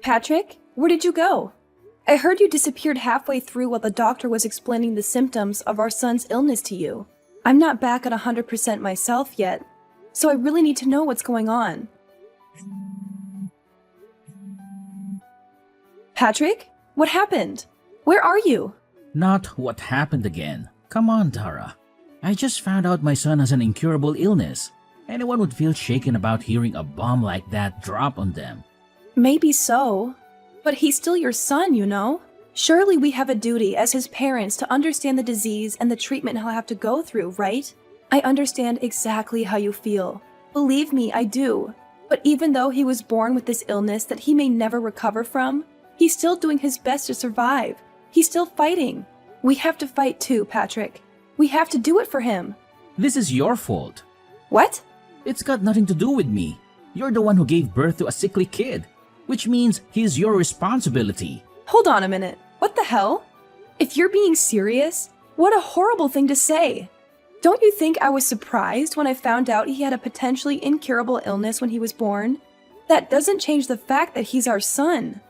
Patrick, where did you go? I heard you disappeared halfway through while the doctor was explaining the symptoms of our son's illness to you. I'm not back at 100% myself yet, so I really need to know what's going on. Patrick, what happened? Where are you? Not what happened again. Come on, Tara. I just found out my son has an incurable illness. Anyone would feel shaken about hearing a bomb like that drop on them. Maybe so, but he's still your son, you know? Surely we have a duty as his parents to understand the disease and the treatment he'll have to go through, right? I understand exactly how you feel. Believe me, I do. But even though he was born with this illness that he may never recover from, he's still doing his best to survive. He's still fighting. We have to fight too, Patrick. We have to do it for him. This is your fault. What? It's got nothing to do with me. You're the one who gave birth to a sickly kid, which means he's your responsibility. Hold on a minute. What the hell? If you're being serious, what a horrible thing to say. Don't you think I was surprised when I found out he had a potentially incurable illness when he was born? That doesn't change the fact that he's our son.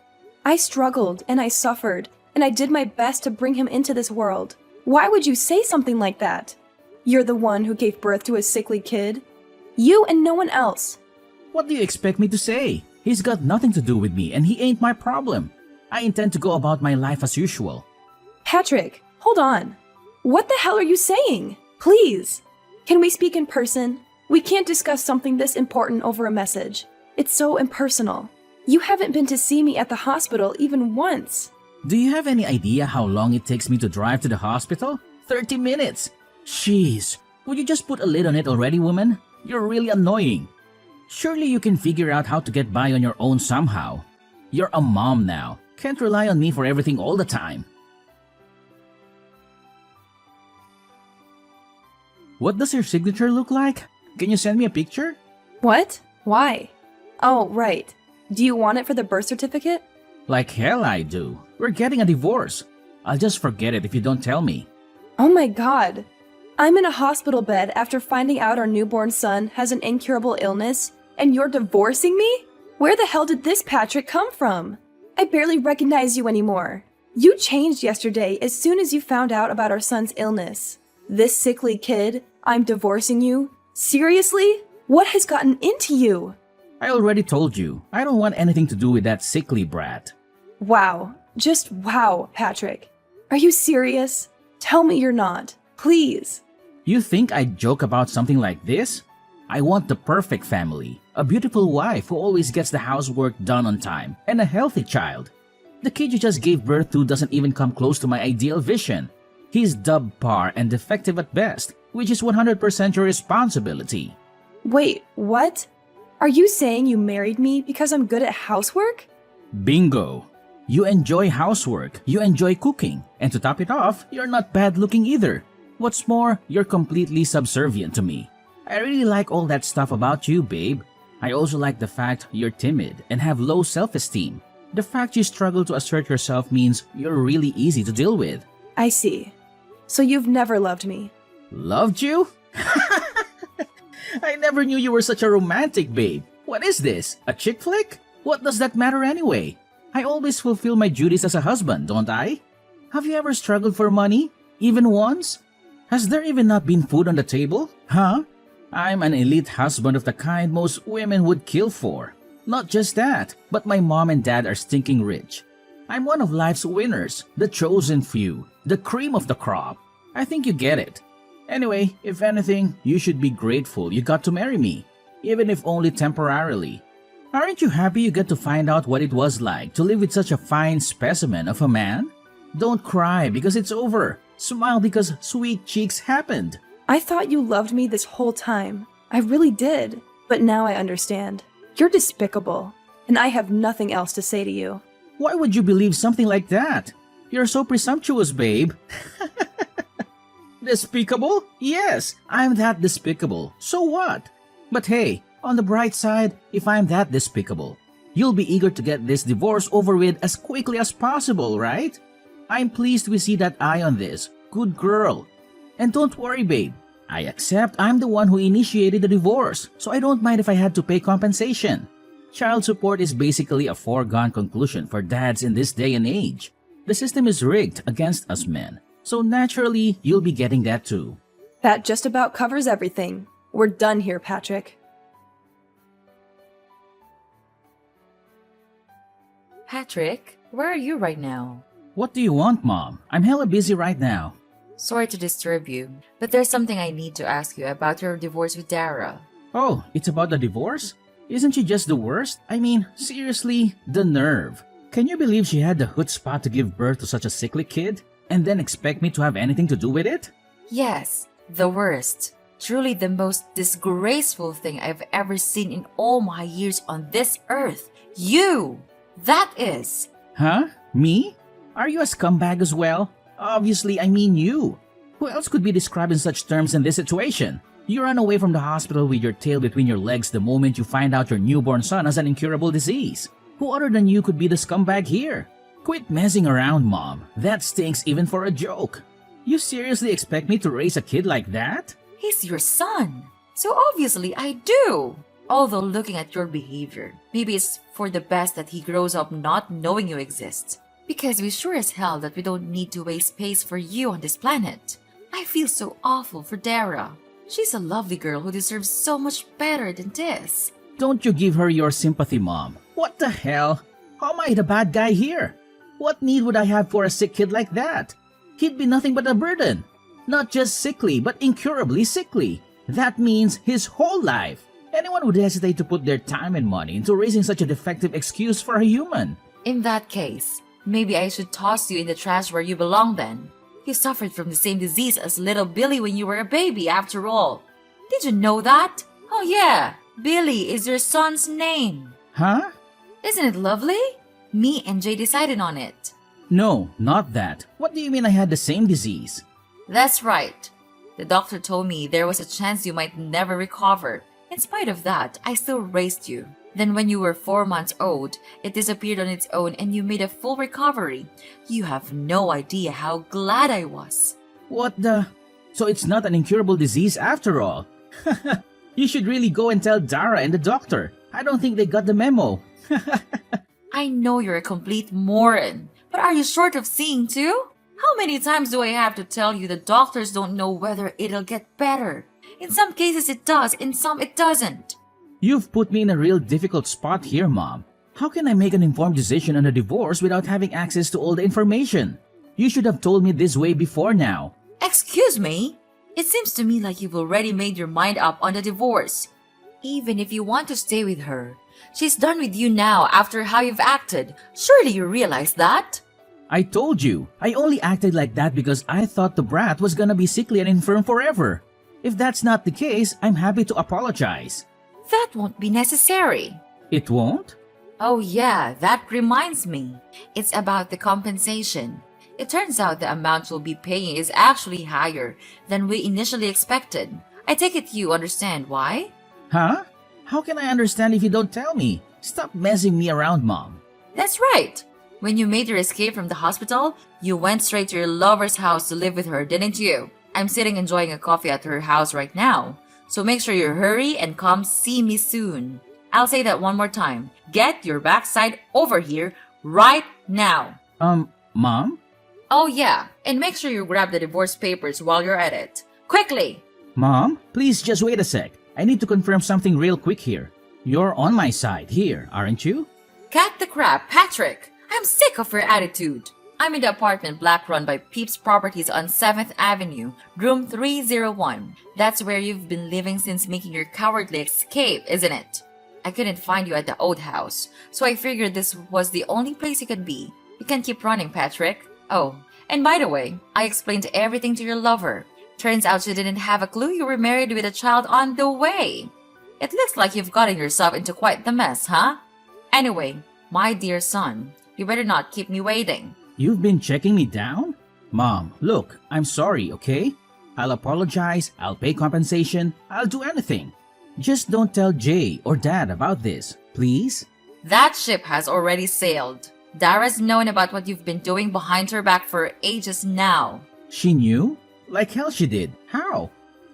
I struggled and I suffered, and I did my best to bring him into this world. Why would you say something like that? You're the one who gave birth to a sickly kid. You and no one else. What do you expect me to say? He's got nothing to do with me and he ain't my problem. I intend to go about my life as usual. Patrick, hold on. What the hell are you saying? Please. Can we speak in person? We can't discuss something this important over a message. It's so impersonal. You haven't been to see me at the hospital even once. Do you have any idea how long it takes me to drive to the hospital? 30 minutes! Jeez, would you just put a lid on it already, woman? You're really annoying. Surely you can figure out how to get by on your own somehow. You're a mom now. Can't rely on me for everything all the time. What does your signature look like? Can you send me a picture? What? Why? Oh, right. Do you want it for the birth certificate? Like hell I do. We're getting a divorce. I'll just forget it if you don't tell me. Oh my god. I'm in a hospital bed after finding out our newborn son has an incurable illness, and you're divorcing me? Where the hell did this Patrick come from? I barely recognize you anymore. You changed yesterday as soon as you found out about our son's illness. This sickly kid, I'm divorcing you? Seriously? What has gotten into you? I already told you, I don't want anything to do with that sickly brat. Wow. Just wow, Patrick. Are you serious? Tell me you're not. Please. You think I'd joke about something like this? I want the perfect family, a beautiful wife who always gets the housework done on time, and a healthy child. The kid you just gave birth to doesn't even come close to my ideal vision. He's subpar and defective at best, which is 100% your responsibility. Wait, what? Are you saying you married me because I'm good at housework? Bingo! You enjoy housework, you enjoy cooking, and to top it off, you're not bad looking either. What's more, you're completely subservient to me. I really like all that stuff about you, babe. I also like the fact you're timid and have low self-esteem. The fact you struggle to assert yourself means you're really easy to deal with. I see. So you've never loved me. Loved you? I never knew you were such a romantic, babe. What is this? A chick flick? What does that matter anyway? I always fulfill my duties as a husband, don't I? Have you ever struggled for money? Even once? Has there even not been food on the table? Huh? I'm an elite husband of the kind most women would kill for. Not just that, but my mom and dad are stinking rich. I'm one of life's winners, the chosen few, the cream of the crop. I think you get it. Anyway, if anything, you should be grateful you got to marry me, even if only temporarily. Aren't you happy you get to find out what it was like to live with such a fine specimen of a man? Don't cry because it's over. Smile because sweet cheeks happened. I thought you loved me this whole time. I really did. But now I understand. You're despicable, and I have nothing else to say to you. Why would you believe something like that? You're so presumptuous, babe. Despicable? Yes, I'm that despicable. So what? But hey, on the bright side, if I'm that despicable, you'll be eager to get this divorce over with as quickly as possible, right? I'm pleased we see that eye on this. Good girl. And don't worry, babe. I accept I'm the one who initiated the divorce, so I don't mind if I had to pay compensation. Child support is basically a foregone conclusion for dads in this day and age. The system is rigged against us men, so naturally you'll be getting that too. That just about covers everything. We're done here, Patrick. Patrick, where are you right now? What do you want, Mom? I'm hella busy right now. Sorry to disturb you, but there's something I need to ask you about your divorce with Dara. Oh, it's about the divorce? Isn't she just the worst? I mean, seriously, the nerve. Can you believe she had the chutzpah to give birth to such a sickly kid and then expect me to have anything to do with it? Yes, the worst. Truly the most disgraceful thing I've ever seen in all my years on this earth. You! That is! Huh? Me? Are you a scumbag as well? Obviously, I mean you. Who else could be described in such terms in this situation? You ran away from the hospital with your tail between your legs the moment you find out your newborn son has an incurable disease. Who other than you could be the scumbag here? Quit messing around, Mom. That stinks even for a joke. You seriously expect me to raise a kid like that? He's your son. So obviously I do. Although looking at your behavior, maybe it's for the best that he grows up not knowing you exist. Because we sure as hell that we don't need to waste space for you on this planet. I feel so awful for Dara. She's a lovely girl who deserves so much better than this. Don't you give her your sympathy, Mom. What the hell? How am I the bad guy here? What need would I have for a sick kid like that? He'd be nothing but a burden. Not just sickly, but incurably sickly. That means his whole life. Anyone would hesitate to put their time and money into raising such a defective excuse for a human. In that case, maybe I should toss you in the trash where you belong then. You suffered from the same disease as little Billy when you were a baby, after all. Did you know that? Oh yeah, Billy is your son's name. Huh? Isn't it lovely? Me and Jay decided on it. No, not that. What do you mean I had the same disease? That's right. The doctor told me there was a chance you might never recover. In spite of that, I still raised you. Then when you were 4 months old, it disappeared on its own and you made a full recovery. You have no idea how glad I was. What the? So it's not an incurable disease after all. You should really go and tell Dara and the doctor. I don't think they got the memo. I know you're a complete moron, but are you short of seeing too? How many times do I have to tell you the doctors don't know whether it'll get better? In some cases it does, in some it doesn't. You've put me in a real difficult spot here, Mom. How can I make an informed decision on a divorce without having access to all the information? You should have told me this way before now. Excuse me? It seems to me like you've already made your mind up on the divorce. Even if you want to stay with her, she's done with you now after how you've acted. Surely you realize that? I told you, I only acted like that because I thought the brat was gonna be sickly and infirm forever. If that's not the case, I'm happy to apologize. That won't be necessary. It won't? Oh yeah, that reminds me. It's about the compensation. It turns out the amount you'll be paying is actually higher than we initially expected. I take it you understand why? Huh? How can I understand if you don't tell me? Stop messing me around, Mom. That's right. When you made your escape from the hospital, you went straight to your lover's house to live with her, didn't you? I'm sitting enjoying a coffee at her house right now. So make sure you hurry and come see me soon. I'll say that one more time. Get your backside over here right now. Mom? Oh yeah, and make sure you grab the divorce papers while you're at it. Quickly! Mom, please just wait a sec. I need to confirm something real quick here. You're on my side here, aren't you? Cut the crap, Patrick! I'm sick of your attitude. I'm in the apartment block run by Peeps Properties on 7th Avenue, room 301. That's where you've been living since making your cowardly escape, isn't it? I couldn't find you at the old house, so I figured this was the only place you could be. You can keep running, Patrick. Oh, and by the way, I explained everything to your lover. Turns out she didn't have a clue you were married with a child on the way. It looks like you've gotten yourself into quite the mess, huh? Anyway, my dear son, you better not keep me waiting. You've been checking me down? Mom, look, I'm sorry, okay? I'll apologize, I'll pay compensation, I'll do anything. Just don't tell Jay or Dad about this, please? That ship has already sailed. Dara's known about what you've been doing behind her back for ages now. She knew? Like hell she did. How?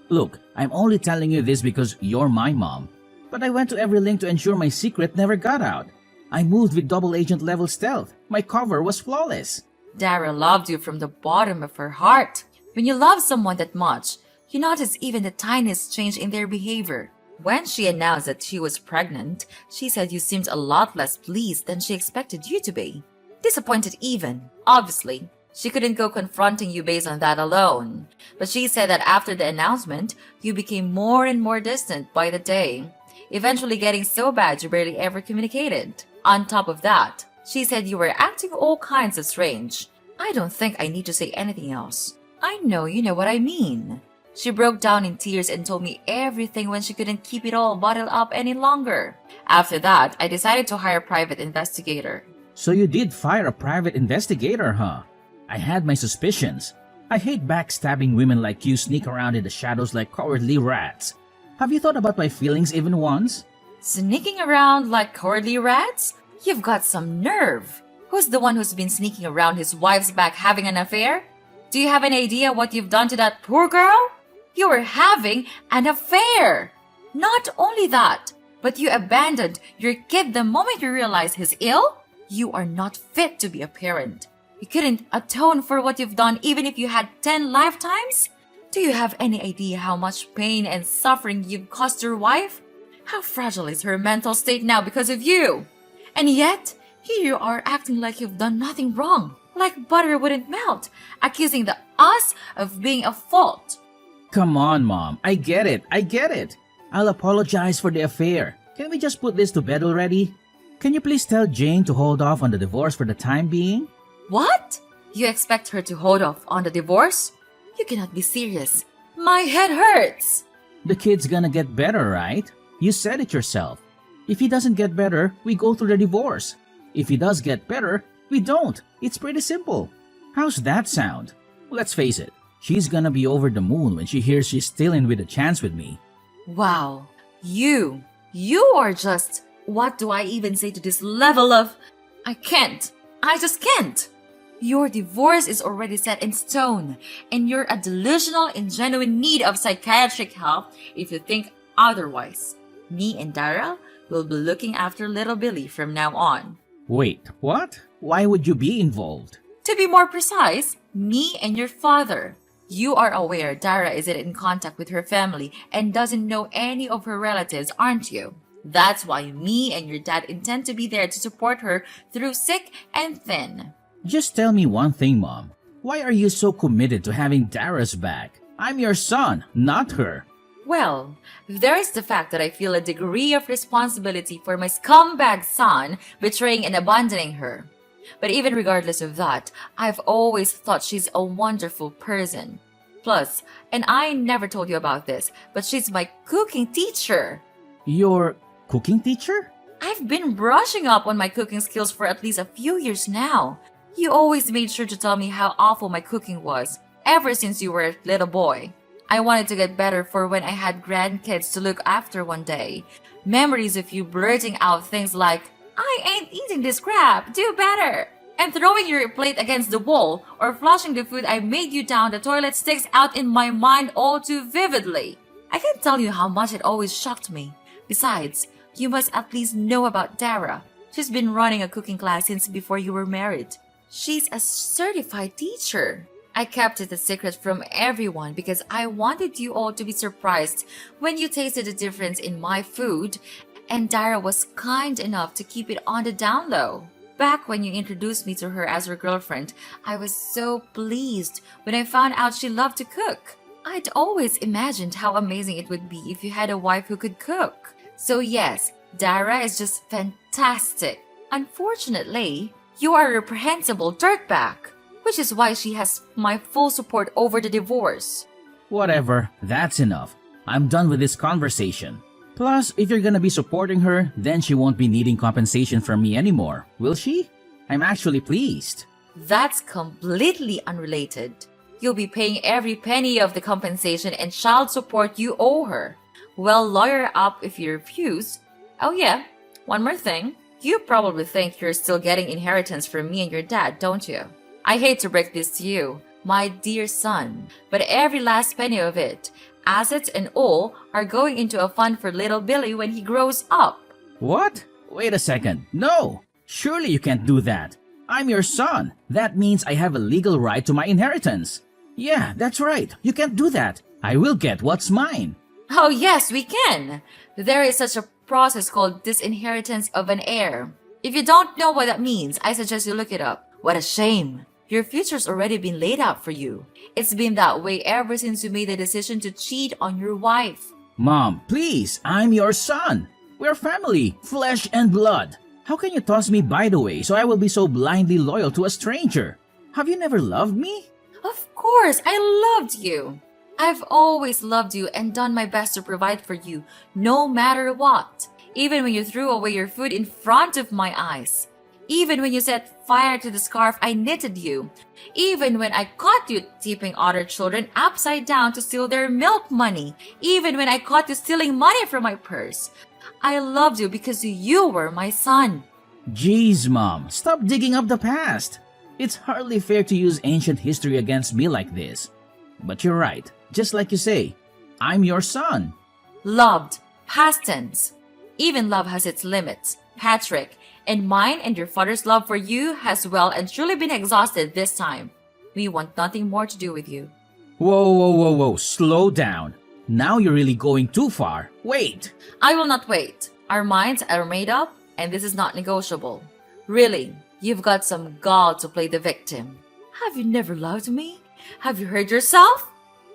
Look, I'm only telling you this because you're my mom. But I went to every link to ensure my secret never got out. I moved with double agent level stealth. My cover was flawless. Dara loved you from the bottom of her heart. When you love someone that much, you notice even the tiniest change in their behavior. When she announced that she was pregnant, she said you seemed a lot less pleased than she expected you to be. Disappointed even, obviously. She couldn't go confronting you based on that alone. But she said that after the announcement, you became more and more distant by the day, eventually getting so bad you barely ever communicated. On top of that, she said you were acting all kinds of strange. I don't think I need to say anything else. I know you know what I mean. She broke down in tears and told me everything when she couldn't keep it all bottled up any longer. After that, I decided to hire a private investigator. So you did fire a private investigator, huh? I had my suspicions. I hate backstabbing women like you sneak around in the shadows like cowardly rats. Have you thought about my feelings even once? Sneaking around like cowardly rats? You've got some nerve. Who's the one who's been sneaking around his wife's back having an affair? Do you have any idea what you've done to that poor girl? You were having an affair. Not only that, but you abandoned your kid the moment you realized he's ill? You are not fit to be a parent. You couldn't atone for what you've done even if you had 10 lifetimes? Do you have any idea how much pain and suffering you've caused your wife? How fragile is her mental state now because of you? And yet, here you are acting like you've done nothing wrong, like butter wouldn't melt, accusing us of being at fault. Come on, Mom. I get it. I'll apologize for the affair. Can we just put this to bed already? Can you please tell Jane to hold off on the divorce for the time being? What? You expect her to hold off on the divorce? You cannot be serious. My head hurts. The kid's gonna get better, right? You said it yourself. If he doesn't get better, we go through the divorce. If he does get better, we don't. It's pretty simple. How's that sound? Let's face it, she's gonna be over the moon when she hears she's still in with a chance with me. Wow. You are just... What do I even say to this level of... I just can't. Your divorce is already set in stone, and you're a delusional in genuine need of psychiatric help if you think otherwise. Me and Dara will be looking after little Billy from now on. Wait, what? Why would you be involved? To be more precise, me and your father. You are aware Dara isn't in contact with her family and doesn't know any of her relatives, aren't you? That's why me and your dad intend to be there to support her through thick and thin. Just tell me one thing, Mom. Why are you so committed to having Dara's back? I'm your son, not her. Well, there is the fact that I feel a degree of responsibility for my scumbag son betraying and abandoning her. But even regardless of that, I've always thought she's a wonderful person. Plus, and I never told you about this, but she's my cooking teacher. Your cooking teacher? I've been brushing up on my cooking skills for at least a few years now. You always made sure to tell me how awful my cooking was, ever since you were a little boy. I wanted to get better for when I had grandkids to look after one day. Memories of you blurting out things like, I ain't eating this crap, do better, and throwing your plate against the wall or flushing the food I made you down the toilet sticks out in my mind all too vividly. I can't tell you how much it always shocked me. Besides, you must at least know about Dara. She's been running a cooking class since before you were married. She's a certified teacher. I kept it a secret from everyone because I wanted you all to be surprised when you tasted the difference in my food, and Dara was kind enough to keep it on the down low. Back when you introduced me to her as her girlfriend, I was so pleased when I found out she loved to cook. I'd always imagined how amazing it would be if you had a wife who could cook. So yes, Dara is just fantastic. Unfortunately, you are a reprehensible dirtbag, which is why she has my full support over the divorce. Whatever, that's enough. I'm done with this conversation. Plus, if you're gonna be supporting her, then she won't be needing compensation from me anymore, will she? I'm actually pleased. That's completely unrelated. You'll be paying every penny of the compensation and child support you owe her. Well, lawyer up if you refuse. Oh yeah, one more thing. You probably think you're still getting inheritance from me and your dad, don't you? I hate to break this to you, my dear son, but every last penny of it, Assets and all are going into a fund for little Billy when he grows up. What? Wait a second. No! Surely you can't do that. I'm your son. That means I have a legal right to my inheritance. Yeah, that's right. You can't do that. I will get what's mine. Oh, yes, we can. There is such a process called disinheritance of an heir. If you don't know what that means, I suggest you look it up. What a shame. Your future's already been laid out for you. It's been that way ever since you made the decision to cheat on your wife. Mom, please, I'm your son. We're family, flesh and blood. How can you toss me by the way so I will be so blindly loyal to a stranger? Have you never loved me? Of course, I loved you. I've always loved you and done my best to provide for you, no matter what. Even when you threw away your food in front of my eyes. Even when you set fire to the scarf I knitted you. Even when I caught you tipping other children upside down to steal their milk money. Even when I caught you stealing money from my purse. I loved you because you were my son. Jeez, Mom, stop digging up the past. It's hardly fair to use ancient history against me like this. But you're right, just like you say, I'm your son. Loved. Past tense. Even love has its limits, Patrick. And mine and your father's love for you has well and truly been exhausted this time. We want nothing more to do with you. Whoa, slow down. Now you're really going too far. Wait. I will not wait. Our minds are made up, and this is not negotiable. Really, you've got some gall to play the victim. Have you never loved me? Have you heard yourself?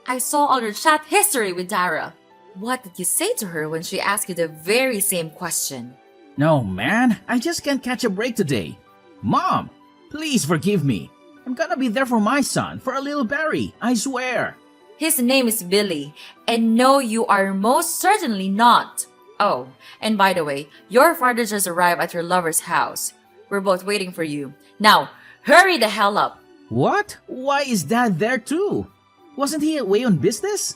I saw all your chat history with Dara. What did you say to her when she asked you the very same question? No, man, I just can't catch a break today. Mom, please forgive me. I'm gonna be there for my son, for a little Barry, I swear. His name is Billy, and no, you are most certainly not. Oh, and by the way, your father just arrived at your lover's house. We're both waiting for you. Now, hurry the hell up. What? Why is Dad there too? Wasn't he away on business?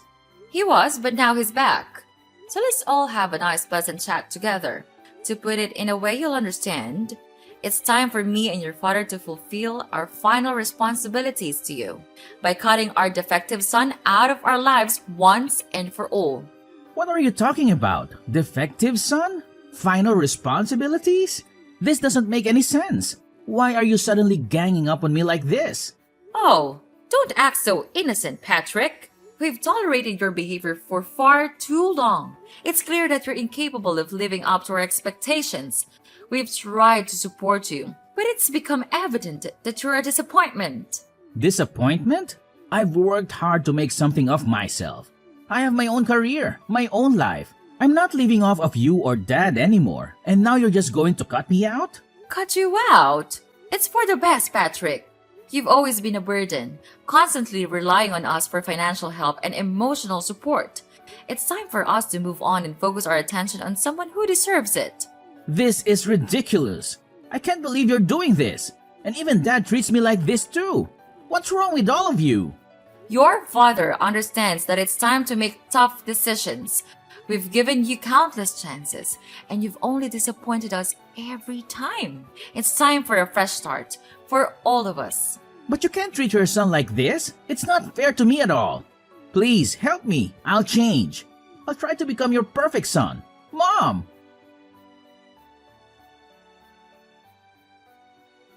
He was, but now he's back. So let's all have a nice pleasant chat together. To put it in a way you'll understand, it's time for me and your father to fulfill our final responsibilities to you by cutting our defective son out of our lives once and for all. What are you talking about? Defective son? Final responsibilities? This doesn't make any sense. Why are you suddenly ganging up on me like this? Oh, don't act so innocent, Patrick. We've tolerated your behavior for far too long. It's clear that you're incapable of living up to our expectations. We've tried to support you, but it's become evident that you're a disappointment. Disappointment? I've worked hard to make something of myself. I have my own career, my own life. I'm not living off of you or Dad anymore, and now you're just going to cut me out? Cut you out? It's for the best, Patrick. You've always been a burden, constantly relying on us for financial help and emotional support. It's time for us to move on and focus our attention on someone who deserves it. This is ridiculous. I can't believe you're doing this. And even Dad treats me like this too. What's wrong with all of you? Your father understands that it's time to make tough decisions. We've given you countless chances, and you've only disappointed us every time. It's time for a fresh start, for all of us. But you can't treat your son like this. It's not fair to me at all. Please, help me. I'll change. I'll try to become your perfect son. Mom!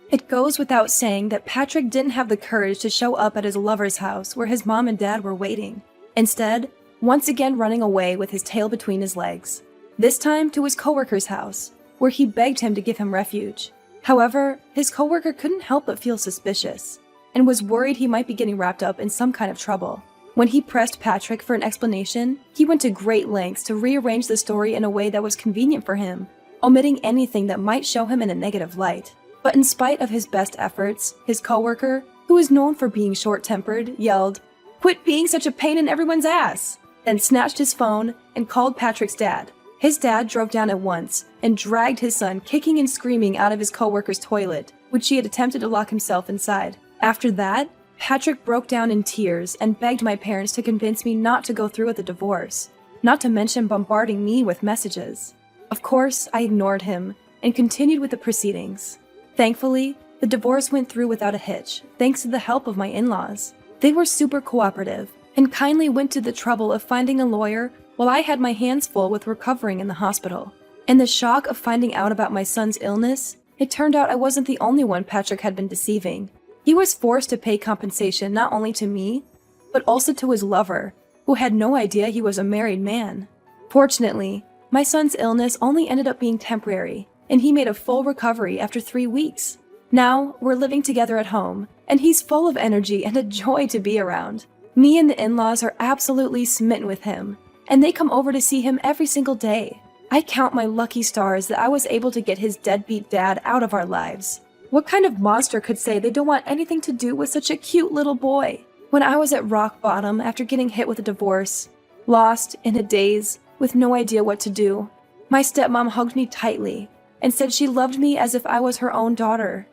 It goes without saying that Patrick didn't have the courage to show up at his lover's house where his mom and dad were waiting. Instead, once again running away with his tail between his legs. This time to his coworker's house, where he begged him to give him refuge. However, his coworker couldn't help but feel suspicious, and was worried he might be getting wrapped up in some kind of trouble. When he pressed Patrick for an explanation, he went to great lengths to rearrange the story in a way that was convenient for him, omitting anything that might show him in a negative light. But in spite of his best efforts, his coworker, who is known for being short-tempered, yelled, "Quit being such a pain in everyone's ass!" then snatched his phone and called Patrick's dad. His dad drove down at once and dragged his son kicking and screaming out of his coworker's toilet, which he had attempted to lock himself inside. After that, Patrick broke down in tears and begged my parents to convince me not to go through with the divorce, not to mention bombarding me with messages. Of course, I ignored him and continued with the proceedings. Thankfully, the divorce went through without a hitch, thanks to the help of my in-laws. They were super cooperative, and kindly went to the trouble of finding a lawyer while I had my hands full with recovering in the hospital. In the shock of finding out about my son's illness, it turned out I wasn't the only one Patrick had been deceiving. He was forced to pay compensation not only to me, but also to his lover, who had no idea he was a married man. Fortunately, my son's illness only ended up being temporary, and he made a full recovery after 3 weeks. Now, we're living together at home, and he's full of energy and a joy to be around. Me and the in-laws are absolutely smitten with him, and they come over to see him every single day. I count my lucky stars that I was able to get his deadbeat dad out of our lives. What kind of monster could say they don't want anything to do with such a cute little boy? When I was at rock bottom after getting hit with a divorce, lost, in a daze, with no idea what to do, my stepmom hugged me tightly and said she loved me as if I was her own daughter.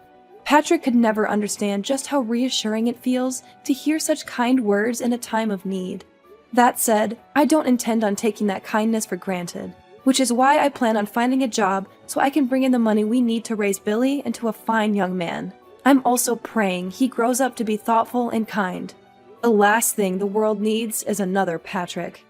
Patrick could never understand just how reassuring it feels to hear such kind words in a time of need. That said, I don't intend on taking that kindness for granted, which is why I plan on finding a job so I can bring in the money we need to raise Billy into a fine young man. I'm also praying he grows up to be thoughtful and kind. The last thing the world needs is another Patrick.